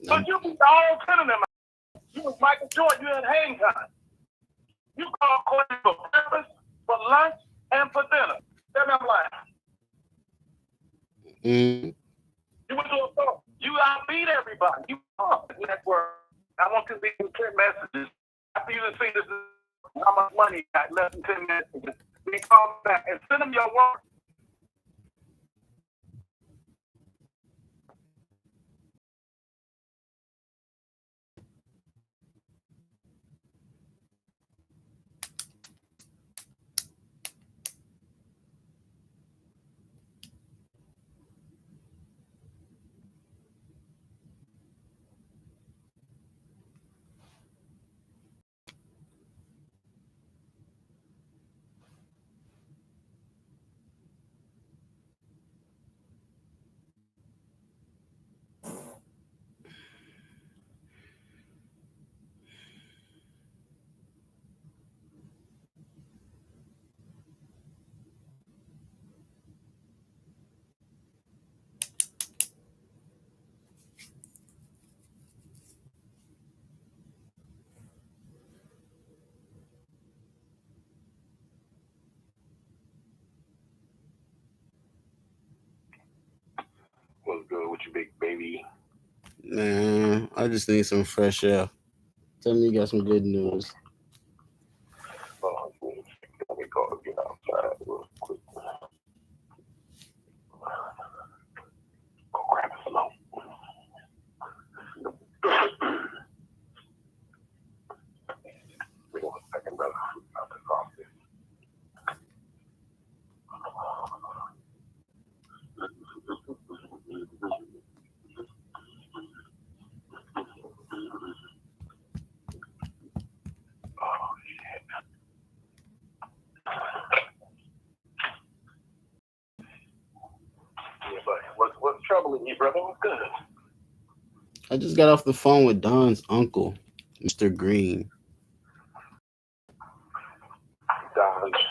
But you beat all 10 of them. You was Michael Jordan, you had hang time. You called Kobe for breakfast, for lunch, and for dinner. Tell me I'm lying. You went to a store. You outbeat everybody. You network. I want you to be in 10 messages. After you see this, how much money you got, less than 10 messages. They call back and send them your work. What's good with you, big baby? Man, I just need some fresh air. Tell me you got some good news. Oh, let me go get outside real quick. Go grab a smoke. Wait 1 second, brother. I'll just off this. Oh, shit. Yeah, but what's troubling you, brother? What's good? I just got off the phone with Don's uncle, Mr. Green.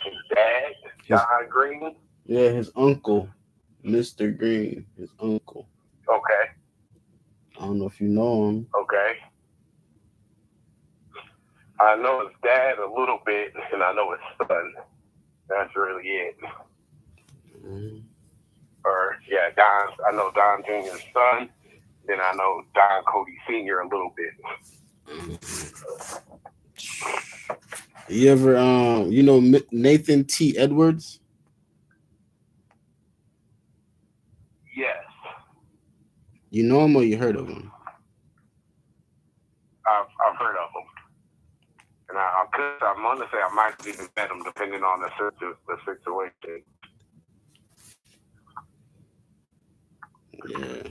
His dad, His Don Green. his uncle, Mr. Green, his uncle. Okay, I don't know if you know him. okay. I know his dad a little bit, and I know his son. That's really it. Mm. Or yeah, Don. I know Don Jr.'s son. Then I know Don Cody Sr. a little bit. You ever you know Nathan T. Edwards? Yes, You know him or you heard of him? I've heard of him, and I'm gonna say I might have even met him depending on the situation. Yeah,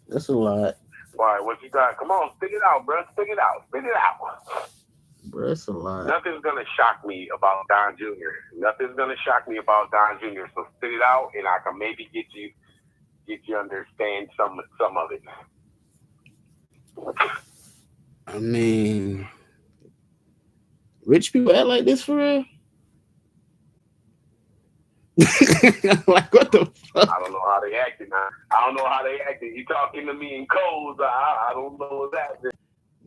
that's a lot, Why? What you got? Come on, spit it out, bro. Spit it out. Spit it out. bro. That's a lot. Nothing's gonna shock me about Don Jr. Nothing's gonna shock me about Don Jr. So spit it out, and I can maybe get you understand some of it. I mean, rich people act like this for real. Like what the fuck? I don't know how they acting now. I don't know how they acting. You talking to me in codes? I don't know what's happening.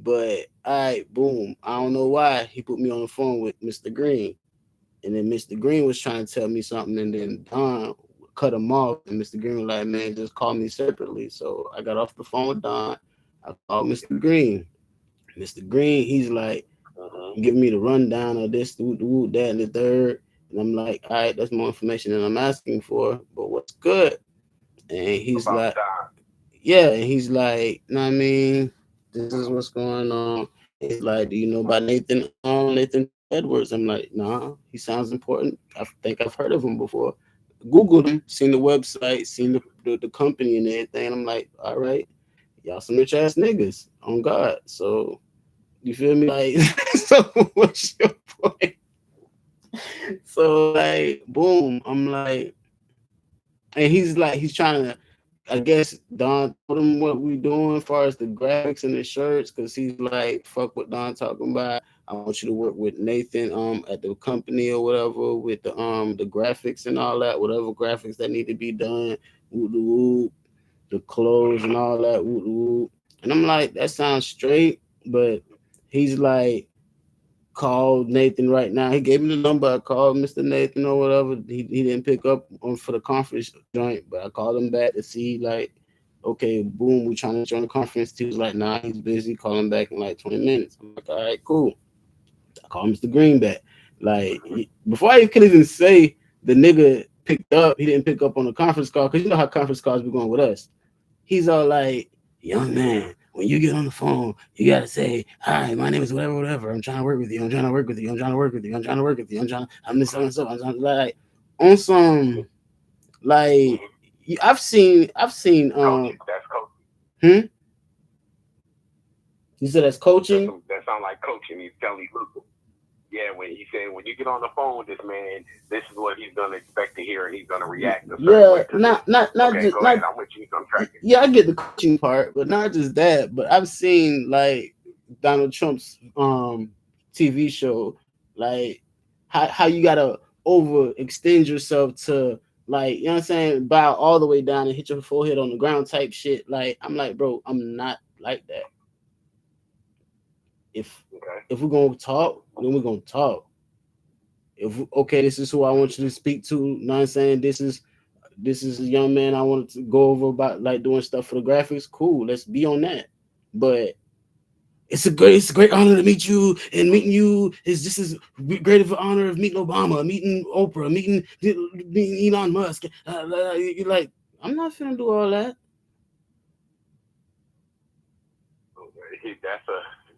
But all right, boom. I don't know why he put me on the phone with Mr. Green, and then Mr. Green was trying to tell me something, and then Don cut him off, and Mr. Green was like, "Man, just call me separately." So I got off the phone with Don. I called Mr. Green. Mr. Green, he's like giving me the rundown of this, that, and the third. And I'm like, all right, that's more information than I'm asking for, but what's good? And he's About like, Don. yeah, and he's like, know what I mean, this is what's going on. He's like, do you know about Nathan Edwards? I'm like, nah, he sounds important. I think I've heard of him before. Googled him, seen the website, seen the company and everything. I'm like, all right, y'all some rich ass niggas on God. So you feel me? Like, so what's your point? So like, boom, I'm like, and he's like, he's trying to. I guess Don told him what we doing as far as the graphics and the shirts, because he's like, fuck what Don talking about. I want you to work with Nathan at the company or whatever with the graphics and all that, whatever graphics that need to be done. Woo, woo. the clothes and all that. Woo, woo. And I'm like, that sounds straight, but he's like, called Nathan right now. He gave me the number. I called Mr. Nathan or whatever. He didn't pick up on for the conference joint, but I called him back to see like, okay, boom, we trying to join the conference. He was like, nah, he's busy. Call him back in like 20 minutes. I'm like, all right, cool. I called Mr. Greenback. Like before I could even say the nigga picked up, he didn't pick up on the conference call because you know how conference calls be going with us. He's all like, young man, when you get on the phone, you gotta say, hi, my name is whatever, whatever. I'm trying to work with you. I'm trying to work with you. I'm trying to work with you. I'm trying to work with you. I'm this so and so. I'm trying to, like on some like I've seen That's coaching. hmm? You said that's coaching? That sounds like coaching. He's telling you, look, yeah, when he said when you get on the phone with this man, this is what he's gonna expect to hear, and he's gonna react. Yeah, not okay, just go not. ahead. I'm with you. I'm tracking. Yeah, I get the coaching part, but not just that. But I've seen like Donald Trump's TV show, like how you gotta overextend yourself to like you know what I'm saying, bow all the way down and hit your forehead on the ground type shit. Like I'm like, bro, I'm not like that. If we're gonna talk, then we're gonna talk. If okay, this is who I want you to speak to. You know what I'm saying? This is a young man I wanted to go over about like doing stuff for the graphics. Cool, let's be on that. But it's a great honor to meet you, and meeting you is just as great of an honor of meeting Obama, meeting Oprah, meeting Elon Musk. You're like, I'm not finna do all that.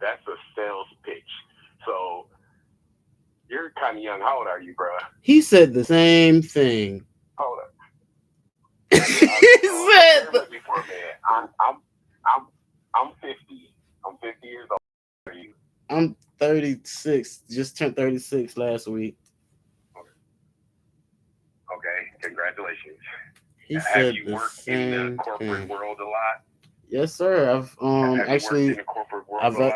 That's a sales pitch. So you're kind of young. How old are you, bro? He said the same thing. Hold up. He said before, man. I'm 50. I'm 50 years old. How are you? I'm 36. Just turned 36 last week. Okay, congratulations. He said have you the worked same in the corporate thing. world a lot? Yes, sir. I've actually worked in the corporate world a lot?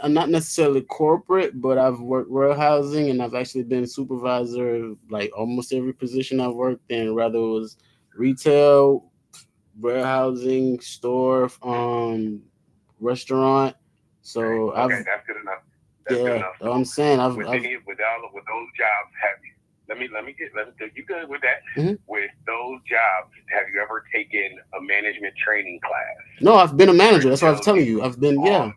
I'm not necessarily corporate, but I've worked warehousing, and I've actually been supervisor of like almost every position I've worked in, whether it was retail, warehousing, store, restaurant. So okay, that's good enough. That's good enough. I'm saying with those jobs, have you? Let me you good with that? Mm-hmm. With those jobs, have you ever taken a management training class? No, I've been a manager. That's what I was telling you. I've been But,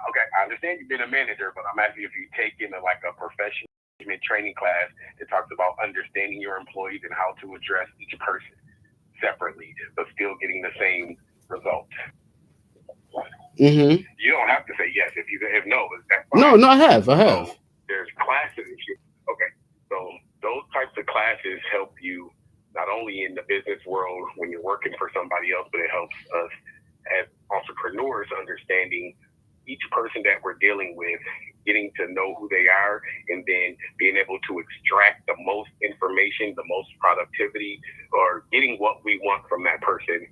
okay, I understand you've been a manager, but I'm asking if you've taken a professional management training class that talks about understanding your employees and how to address each person separately, but still getting the same results. Mm-hmm. You don't have to say yes if no, that's No, fine. I have. So there's classes. Okay, so those types of classes help you not only in the business world when you're working for somebody else, but it helps us as entrepreneurs understanding each person that we're dealing with, getting to know who they are, and then being able to extract the most information, the most productivity, or getting what we want from that person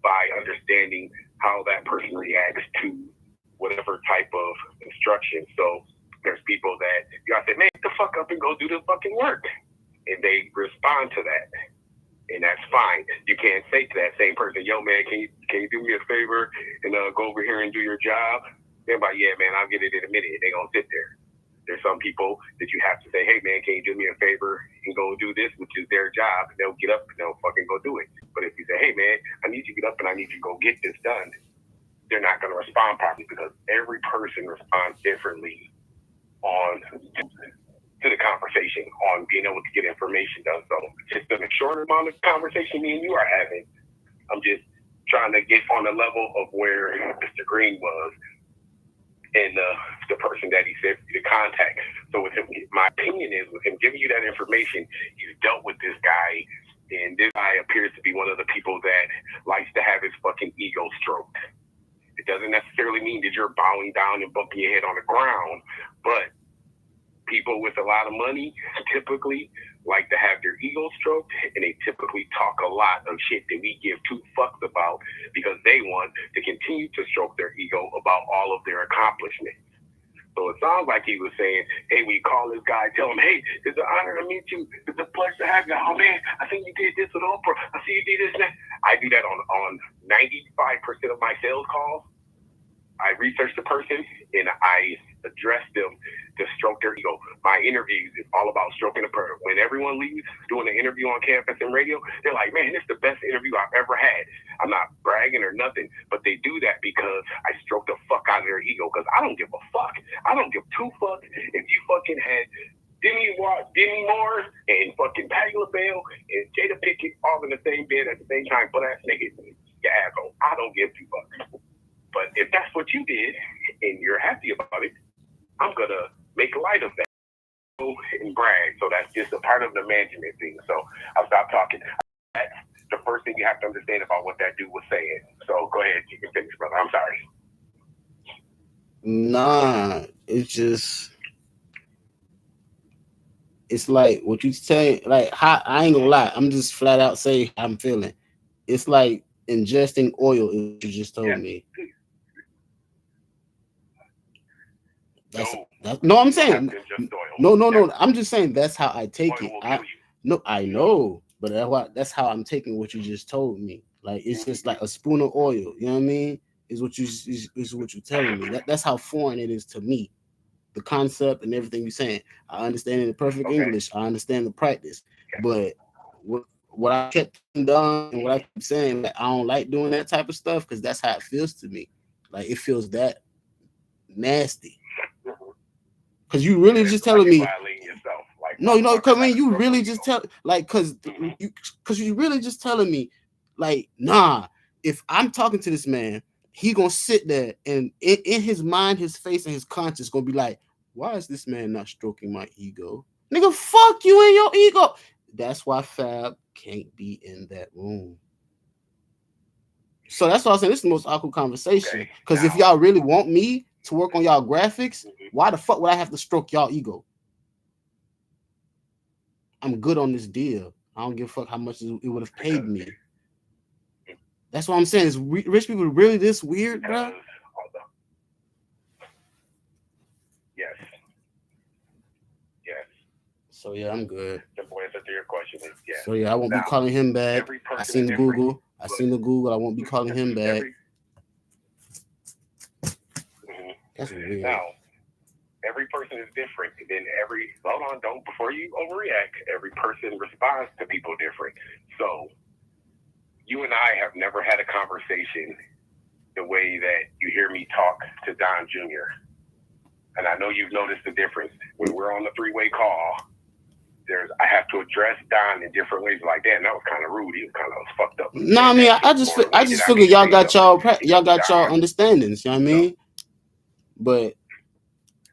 by understanding how that person reacts to whatever type of instruction. So there's people that you gotta say, man, get the fuck up and go do the fucking work. And they respond to that. And that's fine. You can't say to that same person, yo, man, can you do me a favor and go over here and do your job? They're like, yeah, man, I'll get it in a minute. They're going to sit there. There's some people that you have to say, hey, man, can you do me a favor and go do this, which is their job. And they'll get up and they'll fucking go do it. But if you say, hey, man, I need you to get up and I need you to go get this done, they're not going to respond properly because every person responds differently to the conversation on being able to get information done. So just in a short amount of conversation me and you are having, I'm just trying to get on the level of where Mr. Green was and the person that he said to contact. So with him, my opinion is with him giving you that information, he's dealt with this guy, and this guy appears to be one of the people that likes to have his fucking ego stroked. It doesn't necessarily mean that you're bowing down and bumping your head on the ground, but people with a lot of money typically like to have their ego stroked, and they typically talk a lot of shit that we give two fucks about because they want to continue to stroke their ego about all of their accomplishments. So it sounds like he was saying, hey, we call this guy, tell him, hey, it's an honor to meet you. It's a pleasure to have you. Oh, man, I think you did this with Oprah. I see you did this and that. I do that on 95% of my sales calls. I research the person and I address them to stroke their ego. My interviews is all about stroking the person. When everyone leaves doing an interview on campus and radio, they're like, man, this is the best interview I've ever had. I'm not bragging or nothing, but they do that because I stroke the fuck out of their ego because I don't give a fuck. I don't give two fucks if you fucking had Demi Moore and fucking Patti LaBelle and Jada Pinkett all in the same bed at the same time, butt ass niggas, you asshole. I don't give two fucks. But if that's what you did and you're happy about it, I'm going to make light of that and brag. So that's just a part of the management thing. So I'll stop talking. That's the first thing you have to understand about what that dude was saying. So go ahead. You can finish, brother. I'm sorry. Nah, it's like what you say, like I ain't gonna lie, I'm just flat out say how I'm feeling. It's like ingesting oil, is what you just told me. No, I'm saying no. I'm just saying that's how I take it. I know, but that's how I'm taking what you just told me. Like it's just like a spoon of oil. You know what I mean? Is what you're telling me. That's how foreign it is to me. The concept and everything you're saying. I understand in the perfect English. I understand the practice, but what I kept done and what I keep saying, like, I don't like doing that type of stuff because that's how it feels to me. Like it feels that nasty. Because you really just telling me, like, no, because I mean, you really just tell, like, because you really just telling me, like, nah, if I'm talking to this man, he gonna sit there and in his mind, his face, and his conscience gonna be like, why is this man not stroking my ego? Nigga, fuck you and your ego. That's why Fab can't be in that room. So that's why I saying this is the most awkward conversation. Because if y'all really want me to work on y'all graphics, why the fuck would I have to stroke y'all ego? I'm good on this deal. I don't give a fuck how much it would have paid me. That's what I'm saying. Is rich people really this weird, bro? Yes. So yeah, I'm good. Simple answer to your question is yes. So yeah, I won't be calling him back. I seen the Google. I won't be calling him back. That's weird. Now, every person is different. And then before you overreact, every person responds to people different. So you and I have never had a conversation the way that you hear me talk to Don Jr. And I know you've noticed the difference. When we're on the three-way call, I have to address Don in different ways. Like, damn, that was kind of rude. He was kind of fucked up. No, I mean, I just figure y'all got y'all understandings. You know what I mean? But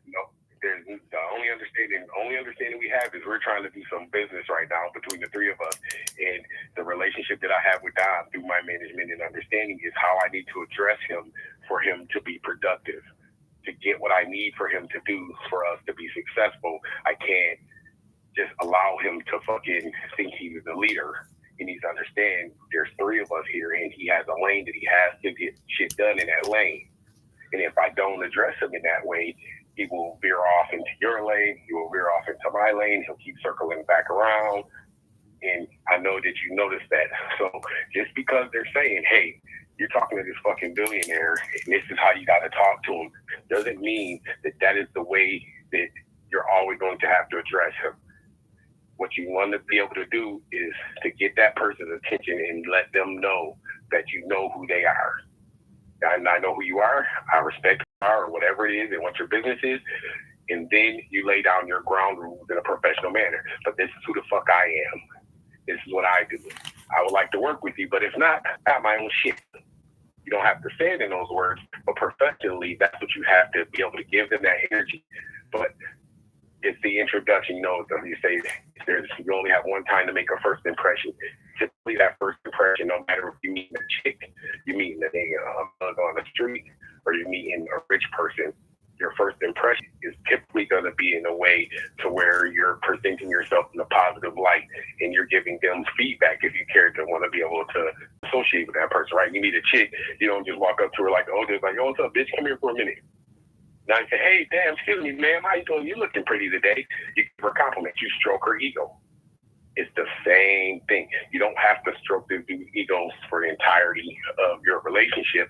no, there's the only understanding we have is we're trying to do some business right now between the three of us, and the relationship that I have with Don through my management and understanding is how I need to address him for him to be productive, to get what I need for him to do for us to be successful. I can't just allow him to fucking think he's the leader. He needs to understand there's three of us here and he has a lane that he has to get shit done in that lane. And if I don't address him in that way, he will veer off into your lane. He will veer off into my lane. He'll keep circling back around. And I know that you noticed that. So just because they're saying, hey, you're talking to this fucking billionaire and this is how you got to talk to him, doesn't mean that is the way that you're always going to have to address him. What you want to be able to do is to get that person's attention and let them know that you know who they are. And I know who you are. I respect who you are, or whatever it is and what your business is. And then you lay down your ground rules in a professional manner. But this is who the fuck I am. This is what I do. I would like to work with you, but if not, I have my own shit. You don't have to say it in those words, but professionally, that's what you have to be able to give them that energy. But it's the introduction, you say you only have one time to make a first impression. Typically, that first impression, no matter if you meet a chick, you meet a mug on the street, or you meet a rich person, your first impression is typically going to be in a way to where you're presenting yourself in a positive light and you're giving them feedback if you care to want to be able to associate with that person, right? You meet a chick, you don't just walk up to her like, just like, oh, what's up, bitch? Come here for a minute. Now you say, hey, damn, excuse me, ma'am, how you doing? You looking pretty today. You give her a compliment. You stroke her ego. It's the same thing. You don't have to stroke the egos for the entirety of your relationship,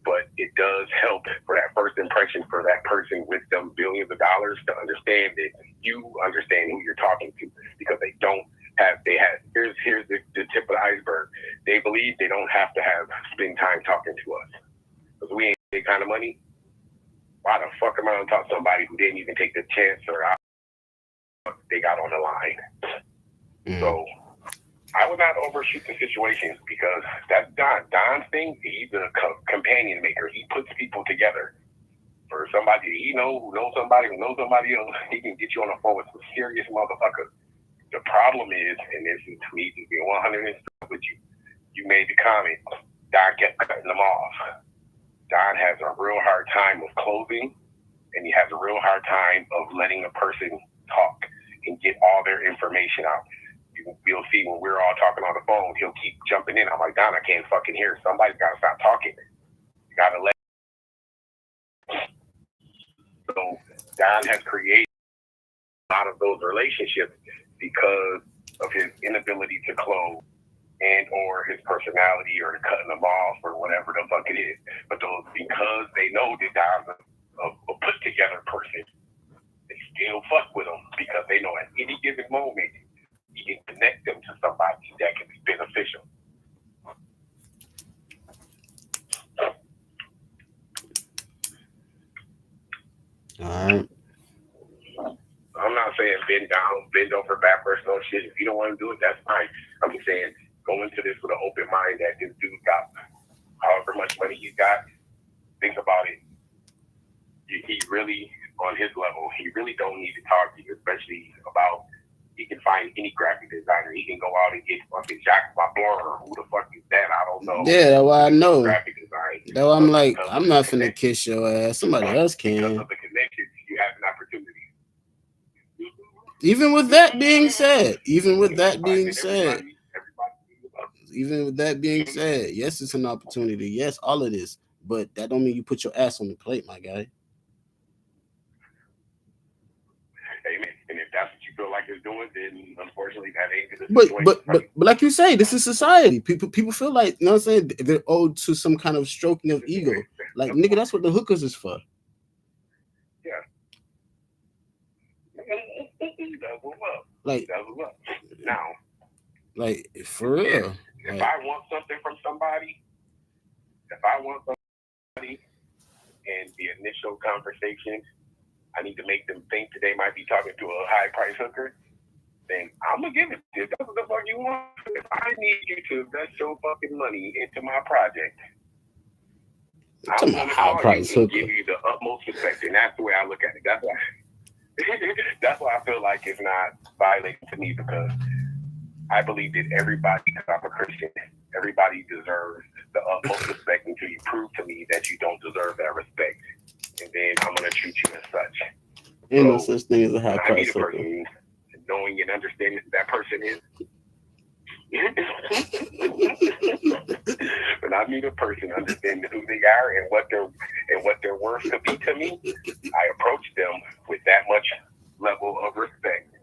but it does help for that first impression for that person with them billions of dollars to understand that you understand who you're talking to, because they have here's the tip of the iceberg. They believe they don't have to spend time talking to us because we ain't that kind of money. Why the fuck am I gonna talk to somebody who didn't even take the chance or they got on the line? So I would not overshoot the situations, because that's Don. Don's thing, he's a companion maker. He puts people together. For somebody he knows who knows somebody who knows somebody else, he can get you on the phone with some serious motherfuckers. The problem is, and this is me being 100% with you, you made the comment, Don kept cutting them off. Don has a real hard time of closing, and he has a real hard time of letting a person talk and get all their information out. You'll see when we're all talking on the phone, he'll keep jumping in. I'm like, Don, I can't fucking hear. Somebody's got to stop talking. You got to let. So Don has created a lot of those relationships because of his inability to close and or his personality or cutting them off or whatever the fuck it is. But those, because they know that Don's a put together person, they still fuck with him because they know at any given moment you can connect them to somebody that can be beneficial. All right. I'm not saying bend down, bend over backwards, no shit. If you don't want to do it, that's fine. I'm just saying go into this with an open mind that this dude got however much money he's got. Think about it. He really, on his level, he really don't need to talk to you, especially about. He can find any graphic designer. He can go out and get fucking Jacques Lableur. Who the fuck is that? I don't know. Yeah, that's why I know. Graphic design. That's why I'm like, I'm not finna kiss your ass. Somebody else can. Because of the connections, you have an opportunity. Even with that being said, yes, it's an opportunity. Yes, all of this, but that don't mean you put your ass on the plate, my guy. Amen. And if that's what you feel like it's doing, then unfortunately that ain't the situation. But like you say, this is society. People feel like, you know what I'm saying, they're owed to some kind of stroking of ego. Like, nigga, that's what the hookers is for. Yeah. That's what's up. Like, that's what's up. Now, like, for real. If I want something from somebody, and the initial conversation, I need to make them think that they might be talking to a high price hooker, then I'm gonna give it to you. That's what the fuck you want. If I need you to invest your fucking money into my project, I'm gonna call you and give you the utmost respect, and that's the way I look at it. That's why I feel like it's not violating to me, because I believe that everybody, because I'm a Christian, everybody deserves the utmost respect until you prove to me that you don't deserve that respect. And then I'm going to treat you as such. Ain't no such thing as a high price hooker. Knowing and understanding who that person is. When I meet a person understanding who they are and what their worth could be to me, I approach them with that much level of respect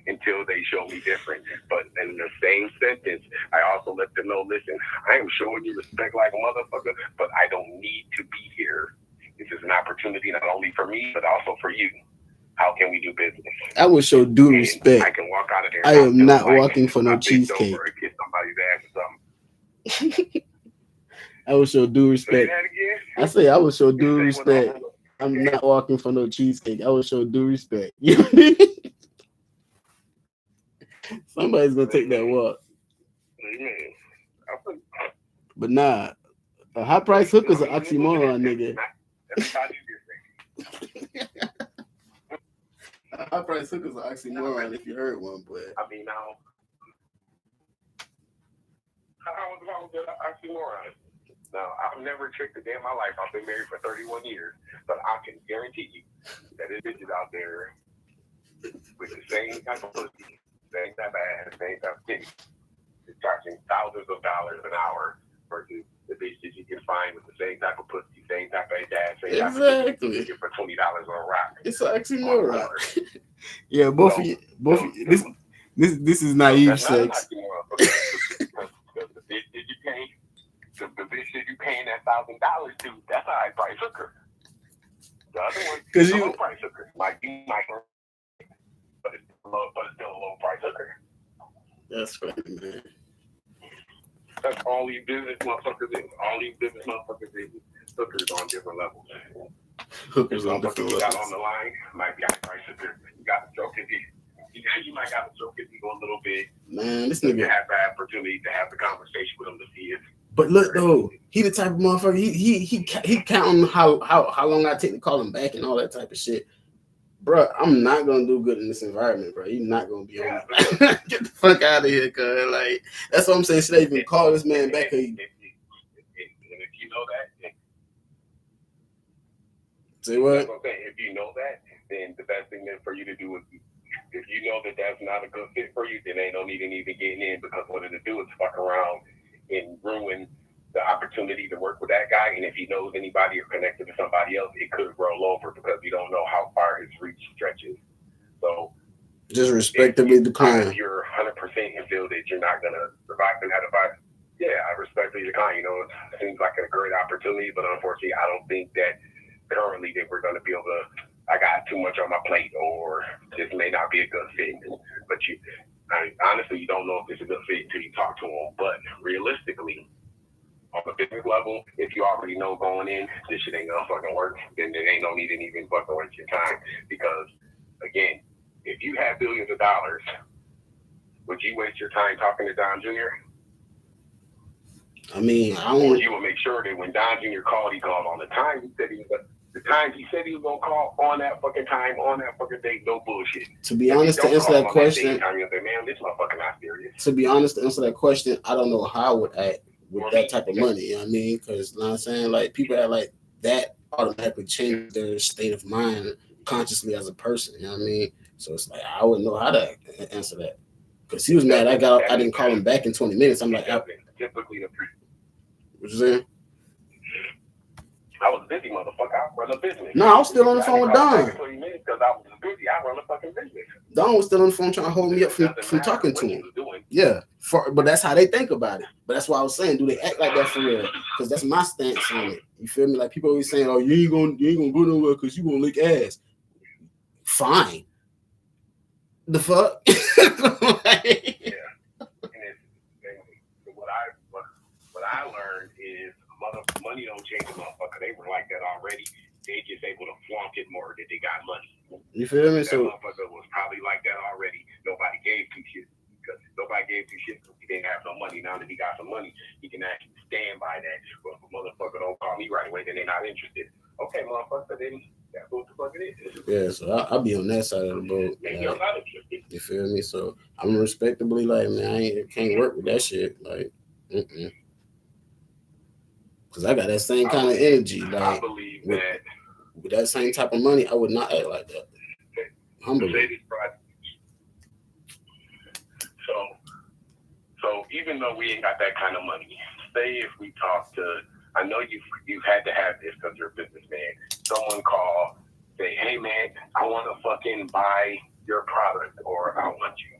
until they show me different. But in the same sentence, I also let them know, listen, I am showing you respect like a motherfucker, but I don't need to be here. This is an opportunity not only for me, but also for you. How can we do business? I will show due respect. I can walk out of there. I am not walking for no cheesecake. Or kiss somebody's ass or something. I will show due respect. Say that again? I say I will show due respect. I'm not walking for no cheesecake. I will show due respect. You know what I mean? Somebody's gonna take that walk. But nah, a high price hooker is an oxymoron, nigga. A high price hooker is an oxymoron if you heard one, but I mean, now, how was that oxymoron? Now, I've never tricked a day in my life. I've been married for 31 years, but I can guarantee you that there's bitches out there with the same type of pussy, same type of ass, same type of titty, charging thousands of dollars an hour versus the bitch that you can find with the same type of pussy, same type of ass, Exactly. You get for $20 on rock. It's actually more rock. Yeah, both of you. This is naive sex. Because the bitch that you pay, the bitch that you paying that $1,000 to, that's a high price hooker. The other one, is a low price hooker. Might be but it's still a low price hooker. That's funny, man. That's all these business motherfuckers is. Hookers on different levels. Hookers on different levels. Got on the line, might be high price hooker. You got to stroke it. You might got to stroke it a little bit. Man, this nigga have the opportunity to have the conversation with him to see if. But look though, he the type of motherfucker. He counting how long I take to call him back and all that type of shit. Bro, I'm not gonna do good in this environment, bro. You're not gonna be on. Get the fuck out of here, cuz. Like, that's what I'm saying. Should I even call this man back? And if you know that, say what? If you know that, then the best thing for you to do is, if you know that that's not a good fit for you, then ain't no need in even getting in, because what it'll do is fuck around and ruin the opportunity to work with that guy. And if he knows anybody or connected to somebody else, it could roll over because you don't know how far his reach stretches. So just respectably decline. If you're 100% and feel that you're not gonna survive in that advice, yeah, I respectfully decline. You know, it seems like a great opportunity, but unfortunately, I don't think that currently that we're gonna be able to. I got too much on my plate, or this may not be a good fit. But honestly, you don't know if it's a good fit until you talk to them. But realistically, on the business level, if you already know going in, this shit ain't gonna fucking work, then there ain't no need to even fucking waste your time. Because again, if you have billions of dollars, would you waste your time talking to Don Jr.? I mean, or you would make sure that when Don Jr. called, he called on the time he said he was. The time he said he was gonna call on that fucking time, on that fucking date, no bullshit. To be honest, to answer that question, man, this motherfucker not serious. To be honest, to answer that question, I don't know how I would act with that type of money. You know what I mean? Because, you know what I'm saying, like, people that like that automatically change their state of mind consciously as a person. You know what I mean? So it's like I wouldn't know how to answer that. Because he was mad. I didn't call him back in 20 minutes. I'm like, typically, what you saying? I was busy, motherfucker. I run a business. No, I was still on the phone with Don. Because I was busy. I run a fucking business. Don was still on the phone trying to hold me up from talking to him. Yeah, but that's how they think about it. But that's why I was saying, do they act like that for real? Because that's my stance on it. You feel me? Like, people always saying, "Oh, you ain't gonna go nowhere because you gonna lick ass." Fine. The fuck? Yeah. And what I learned is money don't change a motherfucker. They were like that already. They just able to flaunt it more that they got money. You feel me? That motherfucker was probably like that already. Nobody gave two shit because nobody gave two shit because he didn't have no money. Now that he got some money, he can actually stand by that. But if a motherfucker don't call me right away, then they're not interested. Okay, motherfucker, then that's what the fuck it is. Yeah, so I'll be on that side of the boat. You feel me? So I'm respectably like, man, I can't work with that shit. Like, because I got that same kind of energy. Like, I believe that with that same type of money, I would not act like that. Humbly. So even though we ain't got that kind of money, say if we talk to, I know you've had to have this because you're a businessman. Someone call, say, hey man, I want to fucking buy your product, or I want you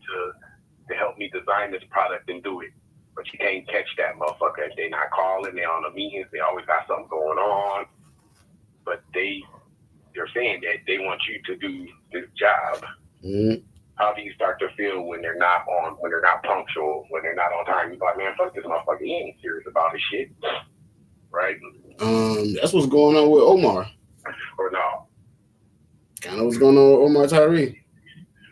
to help me design this product and do it. But you can't catch that motherfucker. If they're not calling, they're on the meetings, they always got something going on. But they're saying that they want you to do this job. Mm-hmm. How do you start to feel when they're not punctual, when they're not on time? You're like, man, fuck this motherfucker. He ain't serious about his shit. Right? That's what's going on with Omar. Or no? Kind of what's going on with Omar Tyree.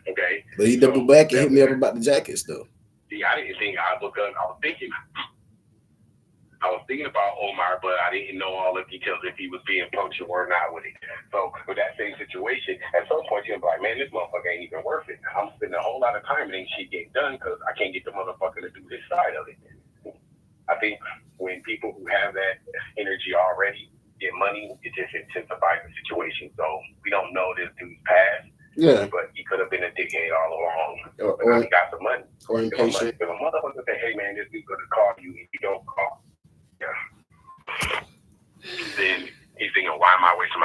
Okay. But he doubled back and hit me up about the jackets, though. See, I didn't think I was thinking about Omar, but I didn't know all the details if he was being punctual or not with it. So with that same situation, at some point you're like, man, this motherfucker ain't even worth it. I'm spending a whole lot of time and ain't shit getting done because I can't get the motherfucker to do this side of it. I think when people who have that energy already get money, it just intensifies the situation. So we don't know this dude's past. Yeah. But he could have been a dickhead all along. Or now he got some money. Or impatient. If a motherfucker say, hey man, this dude's gonna call you and you don't call, then he's thinking, why am I wasting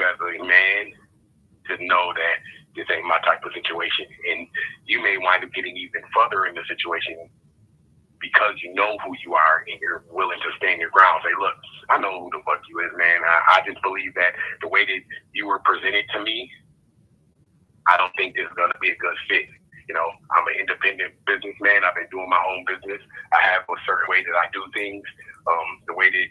as a man to know that this ain't my type of situation. And you may wind up getting even further in the situation because you know who you are and you're willing to stand your ground. Say, look, I know who the fuck you is, man. I just believe that the way that you were presented to me, I don't think this is going to be a good fit. You know, I'm an independent businessman. I've been doing my own business. I have a certain way that I do things. The way that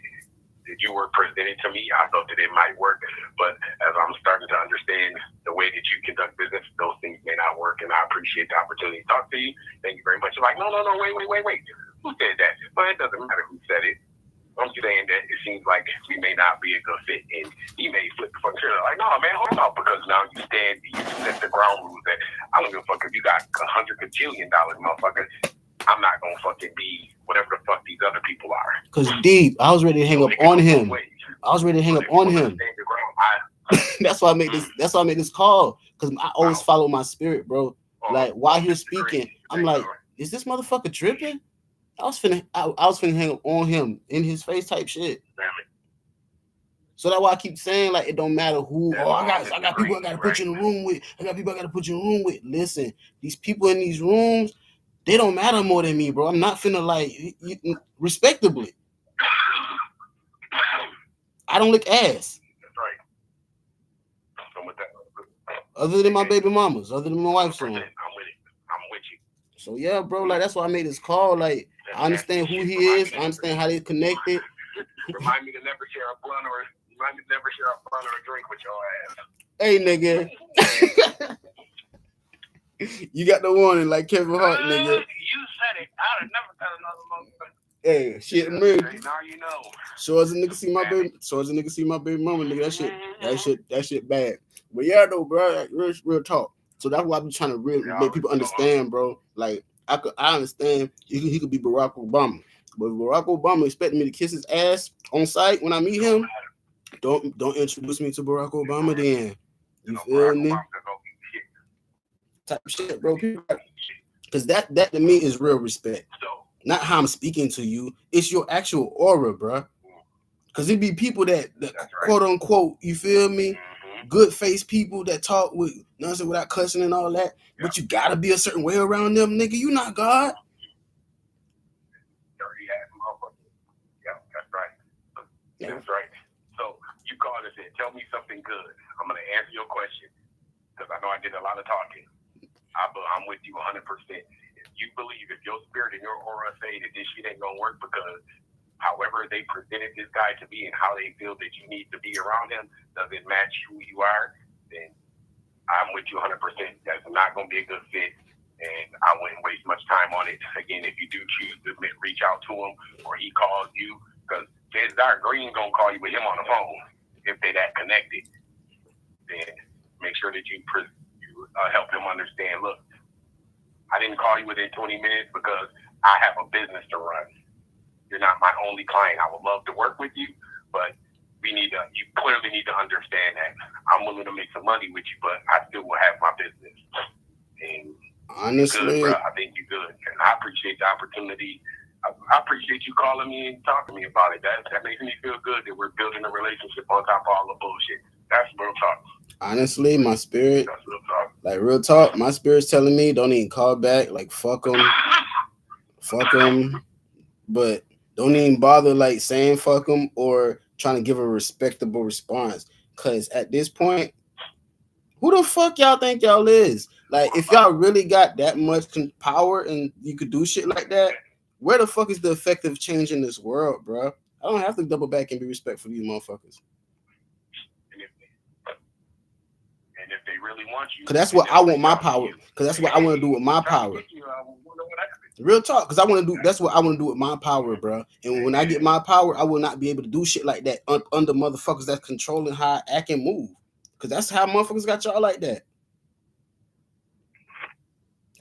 you were presented to me, I thought that it might work. But as I'm starting to understand the way that you conduct business, those things may not work. And I appreciate the opportunity to talk to you. Thank you very much. Like, no, wait. Who said that? Well, it doesn't matter who said it. I'm saying that it seems like we may not be a good fit, and he may flip the fuck shit. Like, no, man, hold on, because now you set the ground rules that I don't give a fuck if you got $100 gajillion, motherfucker. I'm not gonna fucking be whatever the fuck these other people are. Cause deep, I was ready to hang up on him. That's why I made this. That's why I made this call. Cause I always follow my spirit, bro. Like while he was speaking, I'm like, is this motherfucker tripping? I was finna hang up on him in his face type shit. So that's why I keep saying like it don't matter who. I got people I gotta put you in the room with. I got people I gotta put you in the room with. Listen, these people in these rooms, they don't matter more than me, bro. I'm not finna like respectably. I don't lick ass. That's right. So with that, other than my baby mamas, other than my wife's son. I'm with it. I'm with you. So yeah, bro. Like that's why I made this call. Like I understand who he is. I understand how they connected. Remind me to never share a blunt or a drink with your ass. Hey, nigga. You got the warning, like Kevin Hart, nigga. You said it. I'd have never got another motherfucker. Hey, shit, man. Now you know. So as a nigga see my baby, mama, nigga, that shit bad. But yeah, though, bro, like, real talk. So that's why I be trying to really make people understand, bro. Like I understand he could be Barack Obama, but Barack Obama expecting me to kiss his ass on sight when I meet him. Don't introduce me to Barack Obama then. You feel me? Type of shit, bro. Because that to me is real respect. Not how I'm speaking to you. It's your actual aura, bro. Because it be people that quote unquote, you feel me? Good face people that talk with nothing without cussing and all that. Yeah. But you gotta be a certain way around them, nigga. You not God. Dirty ass motherfucker. Yeah, that's right. Yeah. That's right. So you called us in. Tell me something good. I'm gonna answer your question because I know I did a lot of talking. I'm with you 100%. If you believe, if your spirit and your aura say that this shit ain't gonna work because however they presented this guy to be and how they feel that you need to be around him doesn't match who you are, then I'm with you 100%. That's not gonna be a good fit, and I wouldn't waste much time on it. Again, if you do choose to reach out to him or he calls you, because Dark Green gonna call you with him on the phone if they that connected, then make sure that you help him understand, look, I didn't call you within 20 minutes because I have a business to run. You're not my only client. I would love to work with you, but you clearly need to understand that I'm willing to make some money with you, but I still will have my business. And honestly, good, bro. I think you're good. And I appreciate the opportunity. I appreciate you calling me and talking to me about it. That makes me feel good that we're building a relationship on top of all the bullshit. That's real talk. Honestly, my spirit, like real talk, my spirit's telling me don't even call back. Like fuck them, but don't even bother like saying fuck them or trying to give a respectable response. Cause at this point, who the fuck y'all think y'all is? Like if y'all really got that much power and you could do shit like that, where the fuck is the effective change in this world, bro? I don't have to double back and be respectful to these motherfuckers. And if they really want you, because that's what I want my power. Because that's what I want to do with my power. Real talk. Because I want to do. That's what I want to do with my power, bro. And when I get my power, I will not be able to do shit like that under motherfuckers that's controlling how I act and move. Because that's how motherfuckers got y'all like that.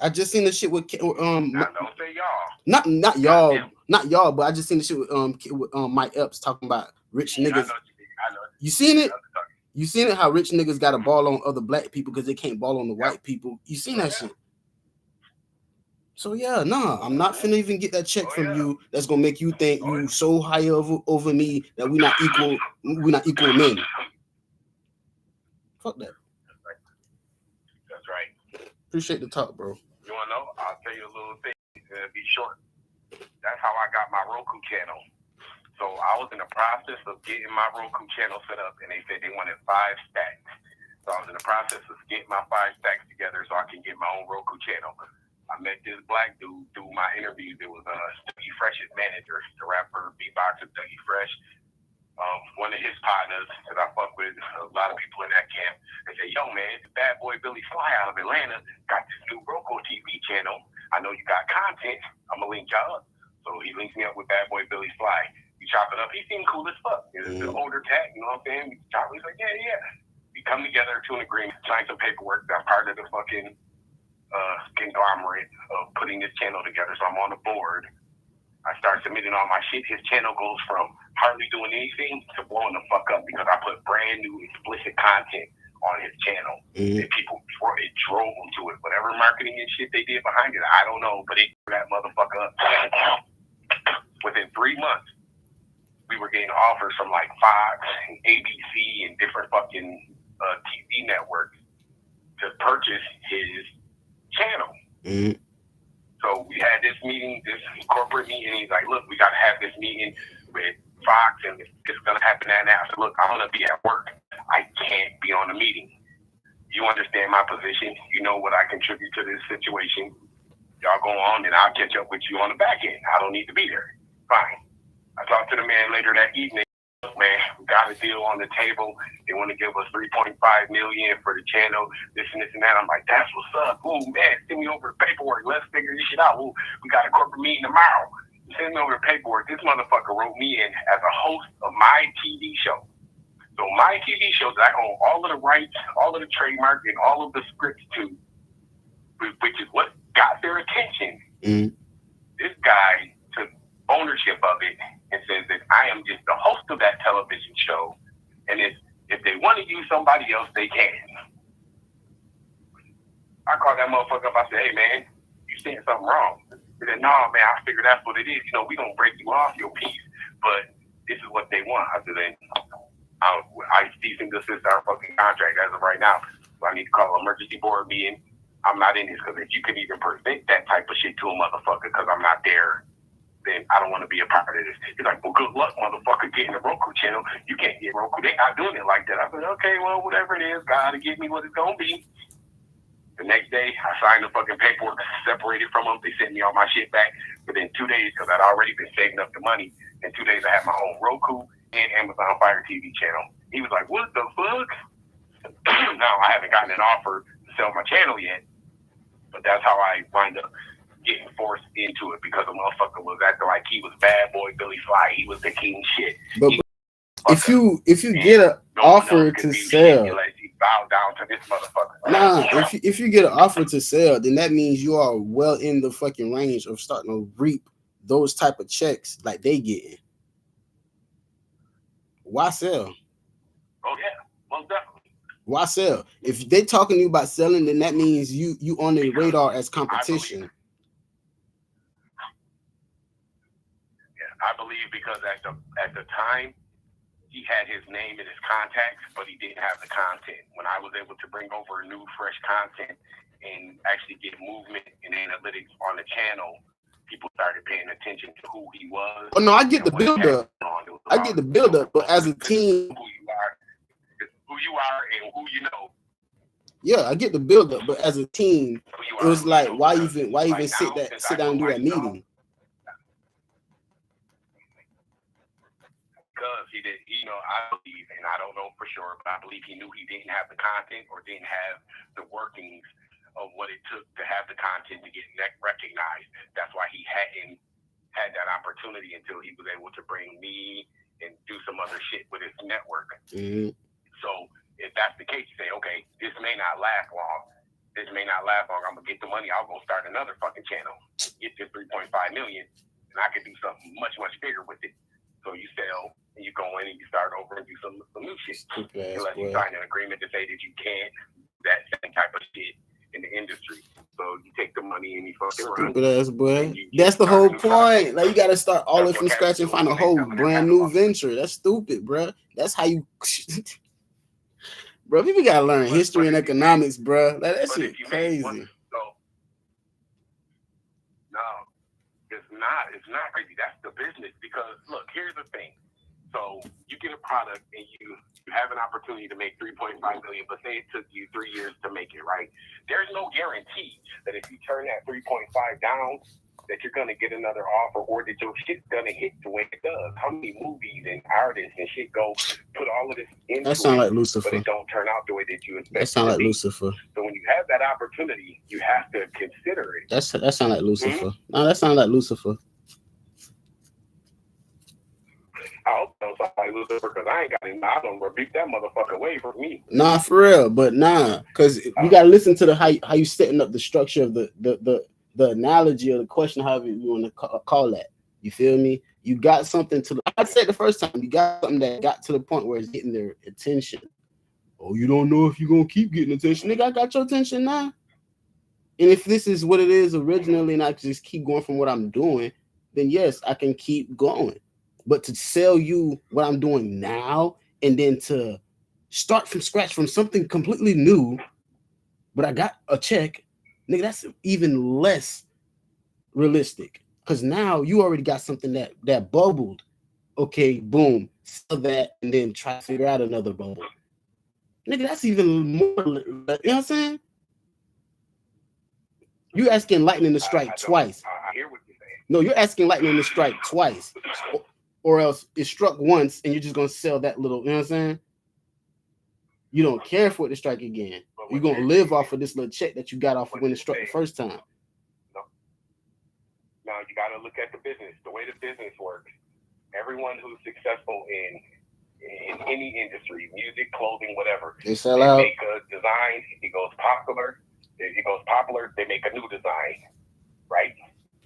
I just seen the shit with don't say y'all. Not y'all, but I just seen the shit with Mike Epps talking about rich niggas. I know. You seen it? You seen it? How rich niggas got to ball on other black people because they can't ball on the white people. You seen that shit? So yeah, I'm not finna even get that check from you. That's gonna make you think you so high over me that we're not equal men. Fuck that. That's right. Appreciate the talk, bro. You want to know? I'll tell you a little thing. It'll be short. That's how I got my Roku channel. So I was in the process of getting my Roku channel set up, and they said they wanted 5 stacks. So I was in the process of getting my 5 stacks together so I can get my own Roku channel. I met this black dude through my interviews. It was Dougie Fresh's manager, the rapper, beatboxer Dougie Fresh. One of his partners, because I fuck with a lot of people in that camp, they say, yo, man, Bad Boy Billy Fly out of Atlanta got this new Roku TV channel. I know you got content. I'm going to link y'all up. So he links me up with Bad Boy Billy Fly. We chop it up. He seemed cool as fuck. He's an older cat, you know what I'm saying? We chop it. He's like, yeah. We come together to an agreement, sign some paperwork. I'm part of the fucking conglomerate of putting this channel together. So I'm on the board. I start submitting all my shit. His channel goes from hardly doing anything to blowing the fuck up because I put brand new explicit content on his channel. And people, it drove them to it. Whatever marketing and shit they did behind it, I don't know, but it threw that motherfucker up. Within 3 months, we were getting offers from like Fox and ABC and different fucking TV networks to purchase his channel. So we had this meeting, this corporate meeting. He's like, look, we got to have this meeting with Fox, and it's going to happen that now. I said, look, I'm going to be at work. I can't be on the meeting. You understand my position. You know what I contribute to this situation. Y'all go on, and I'll catch up with you on the back end. I don't need to be there. Fine. I talked to the man later that evening. Look, man, we got a deal on the table. They want to give us $3.5 million for the channel, this and this and that. I'm like, that's what's up. Ooh, man, send me over the paperwork. Let's figure this shit out. Ooh, we got a corporate meeting tomorrow. Send me over the paperwork. This motherfucker wrote me in as a host of my TV show. So my TV show that I own all of the rights, all of the trademark, and all of the scripts to, which is what got their attention. This guy took ownership of it and says that I am just the host of that television show, and if they want to use somebody else, they can. I called that motherfucker up. I said, hey, man, you saying something wrong. He said, no, man, I figure that's what it is. You know, we gonna break you off your piece, but this is what they want. I said, then I cease and desist our fucking contract as of right now. So I need to call an emergency board meeting. I'm not in this because if you can even present that type of shit to a motherfucker because I'm not there, then I don't want to be a part of this. He's like, well, good luck, motherfucker, getting a Roku channel. You can't get Roku. They not doing it like that. I said, okay, well, whatever it is, God will give me what it's going to be. The next day, I signed the fucking paperwork, separated from them. They sent me all my shit back within 2 days because I'd already been saving up the money. In 2 days, I had my own Roku and Amazon Fire TV channel. He was like, what the fuck? No, I haven't gotten an offer to sell my channel yet, but that's how I wind up getting forced into it because the motherfucker was acting like he was Bad Boy Billy Fly. He was the king shit. But if you get an offer to sell, bow down to this motherfucker. nah, if you get an offer to sell, then that means you are well in the fucking range of starting to reap those type of checks like they getting. Why sell? Oh yeah, most definitely. Why sell? If they talking to you about selling, then that means you on the radar as competition. I believe because at the time he had his name and his contacts, but he didn't have the content. When I was able to bring over new, fresh content and actually get movement and analytics on the channel, people started paying attention to who he was. Oh no, I get the build up. I get the build up, but as a team, who you are and who you know. Yeah, I get the build up, but as a team, it was like, why even sit down and do that meeting? Because he did, I believe, and I don't know for sure, but I believe he knew he didn't have the content or didn't have the workings of what it took to have the content to get recognized. That's why he hadn't had that opportunity until he was able to bring me and do some other shit with his network. So if that's the case, you say, okay, this may not last long. I'm gonna get the money. I'll go start another fucking channel, get this $3.5 million, and I can do something much, much bigger with it. So you sell, and you go in and you start over and do some new shit. Unless you sign an agreement to say that you can't do that same type of shit in the industry. So you take the money and you fucking run. Stupid ass boy. That's the whole point. Like you gotta start all from scratch and find a whole brand new venture. That's stupid, bro. That's how you. Bro, people gotta learn But- history and but if you economics, bro. Like that But shit if you make crazy. one, so no, it's not. It's not crazy. That's the business. Because look, here's the thing. So you get a product and you have an opportunity to make 3.5 million, but say it took you 3 years to make it, right? There's no guarantee that if you turn that 3.5 down, that you're gonna get another offer or that your shit's gonna hit the way it does. How many movies and artists and shit go put all of this into That sound it, like but Lucifer. it don't turn out the way that you expect That sound it like to be. Lucifer. So when you have that opportunity, you have to consider it. That sound like Lucifer. No, that sound like Lucifer. I hope don't sound like Lucifer because I ain't got him. I don't rebuke that motherfucker away from me. Nah, for real, but nah, because you gotta listen to the how you setting up the structure of the analogy or the question, however you want to call that. You feel me? You got something to. I said the first time you got something that got to the point where it's getting their attention. Oh, you don't know if you're gonna keep getting attention, nigga. I got your attention now. And if this is what it is originally, and I just keep going from what I'm doing, then yes, I can keep going. But to sell you what I'm doing now and then to start from scratch from something completely new, but I got a check, nigga, that's even less realistic. Because now you already got something that bubbled. Okay, boom, sell that and then try to figure out another bubble. Nigga, that's even more, you know what I'm saying? You asking lightning to strike twice. I hear what you're saying. No, you're asking lightning to strike twice. Or else it struck once and you're just gonna sell that little, you know what I'm saying? You don't care for it to strike again. You're gonna live off of this little check that you got off of when it struck the first time. Now you gotta look at the business, the way the business works. Everyone who's successful in any industry, music, clothing, whatever, They sell out. make a design, it goes popular. If it goes popular, they make a new design, right?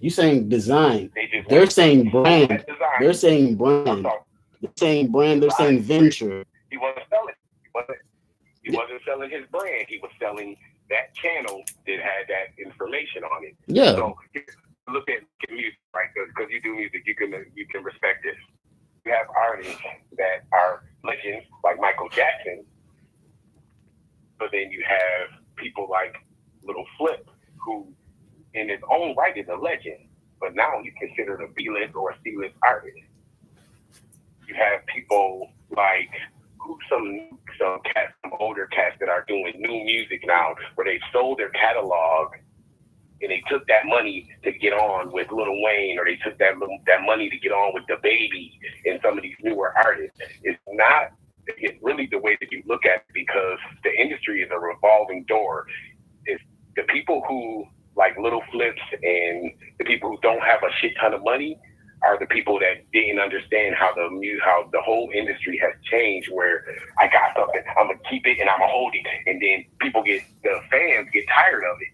You saying design. They're saying brand. Design. They're saying brand. They're saying brand. They're saying venture. He wasn't selling. He wasn't selling his brand. He was selling that channel that had that information on it. Yeah. So look at music, right? Because you do music, you can respect this. You have artists that are legends like Michael Jackson, but then you have people like Little Flip, who in his own right is a legend, but now he's considered a B-list or a C-list artist. You have people like some older cats that are doing new music now, where they've sold their catalog and they took that money to get on with Lil Wayne, or they took that money to get on with DaBaby and some of these newer artists. It's really the way that you look at it, because the industry is a revolving door. It's the people who like Little Flips and the people who don't have a shit ton of money are the people that didn't understand how the whole industry has changed, where I got something, I'm gonna keep it and I'm gonna hold it, and then the fans get tired of it.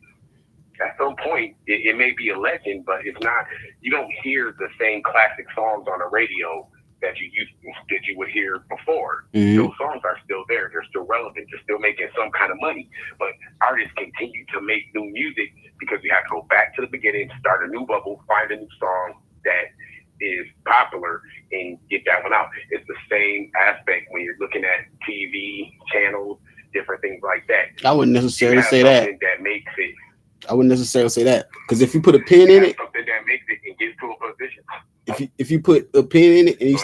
At some point, it may be a legend, but it's not. You don't hear the same classic songs on the radio that you would hear before. Mm-hmm. Those songs are still there. They're still relevant. They're still making some kind of money. But artists continue to make new music because we have to go back to the beginning, start a new bubble, find a new song that is popular, and get that one out. It's the same aspect when you're looking at TV channels, different things like that. I wouldn't necessarily say that. that. Makes it. I wouldn't necessarily say that, because if you put a pin in it, something that makes it and gets to a position. If you put a pin in it and you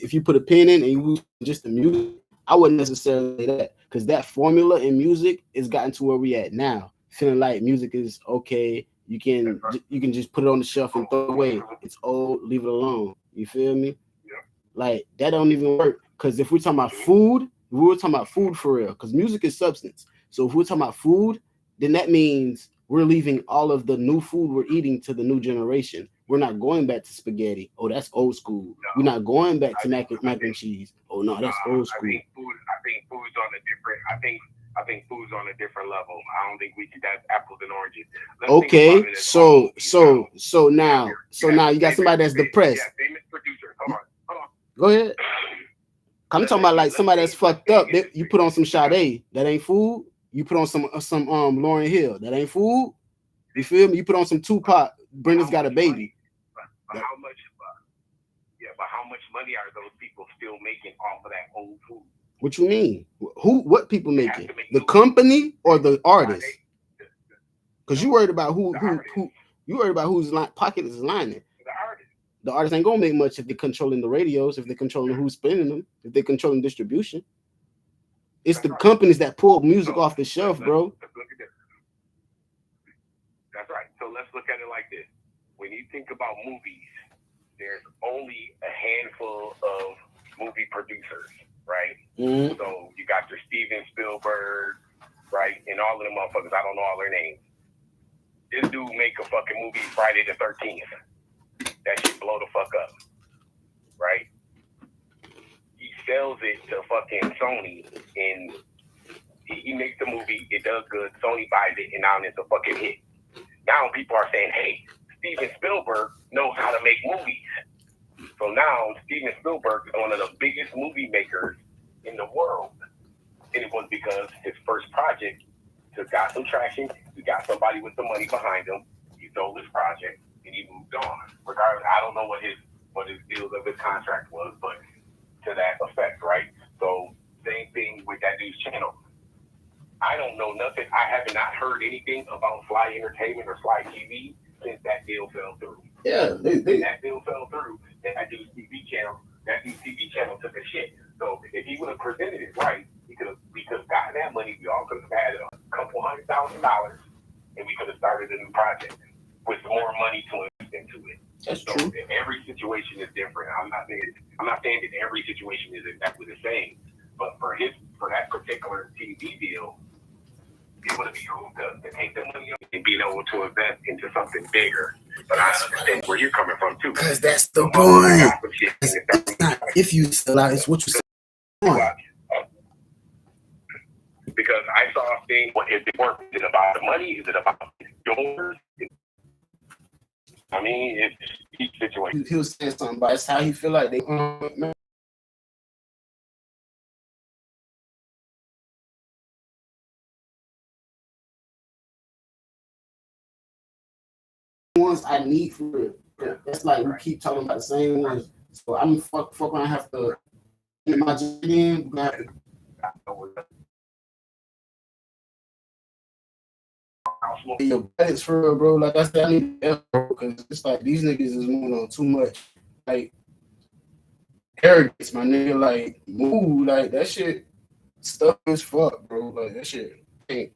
if you put a pin in and you just the music, I wouldn't necessarily say that, because that formula in music has gotten to where we at now, feeling like music is okay. You can just put it on the shelf and throw it away. It's old, leave it alone. You feel me? Yeah. Like that don't even work. Because if we're talking about food, we were talking about food for real. Because music is substance. So if we're talking about food, then that means we're leaving all of the new food we're eating to the new generation. We're not going back to spaghetti. Oh, that's old school. No. We're not going back to mac and cheese. Oh no, that's old school. I think food's on a different. I think food's on a different level. I don't think we can. That's apples and oranges. Okay, so now you got somebody that's depressed. Yeah, famous producers. Hold on. Go ahead. I'm talking about like somebody that's fucked up. You put on some Sade, that ain't food. You put on some Lauryn Hill, that ain't food. You feel me? You put on some Tupac, Brenda's Got a Baby. But how much money are those people still making off of that old food? What you mean? Who? What people They make have it? to make The movies. company or the artist? They- Because you worried about who the who artist. who you worried about whose pocket is lining. The artist. The artist ain't gonna make much if they're controlling the radios, if they're controlling who's spinning them, if they're controlling distribution. It's the companies that pull music So, off the shelf, let's bro. look at this. That's right. So let's look at it like this. When you think about movies, there's only a handful of movie producers, right? Mm-hmm. So you got your Steven Spielberg, right? And all of them motherfuckers, I don't know all their names. This dude make a fucking movie Friday the 13th. That shit blow the fuck up, right? He sells it to fucking Sony, and he makes the movie, it does good, Sony buys it, and now it's a fucking hit. Now people are saying, hey, Steven Spielberg knows how to make movies. So now Steven Spielberg is one of the biggest movie makers in the world. And it was because his first project got some traction. He got somebody with some money behind him. He sold his project and he moved on. Regardless, I don't know what his deals of his contract was, but to that effect, right? So same thing with that dude's channel. I don't know nothing. I have not heard anything about Sly Entertainment or Sly TV since that deal fell through. Yeah, That deal fell through, and that dude's TV channel took a shit. So if he would have presented it right, we could have gotten that money. We all could have had a couple $100,000, and we could have started a new project with more money to invest into it. That's so true. Every situation is different. I'm not saying that every situation is exactly the same, but for that particular TV deal, it would have behooved to take the money and being able to invest into something bigger. But I understand where you're coming from too. Because that's the point. It's not if you sell out, it's what you sell on. Because I saw a thing, what is it worth? Is it about the money? Is it about yours? I mean, it's each situation. He was saying something about it's how he feel like they man. Ones I need for it. That's like we keep talking about the same ones. So I'm fuck around, have to get my job in. We're gonna have to your budgets for real, bro. Like I said, I need help, bro, because it's like these niggas is moving on too much. Like arrogance, my nigga. Like move, like that shit. Stuff is fuck, bro. Like that shit. Ain't.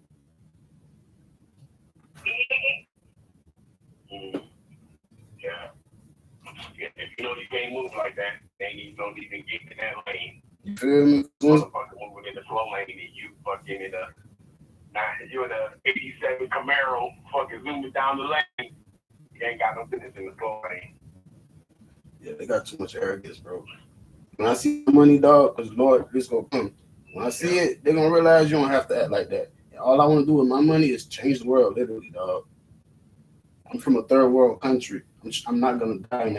Yeah. If you know you can't move like that, then you don't even get in that lane. You feel me? Motherfucker moving in the slow lane and you fucking in you're in a 87 Camaro fucking zooming down the lane. You ain't got no business in the slow lane. Yeah, they got too much arrogance, bro. When I see the money, dog, because Lord, this gonna come. When I see it, they're gonna realize you don't have to act like that. And all I want to do with my money is change the world, literally, dog. I'm from a third world country. I'm not gonna die in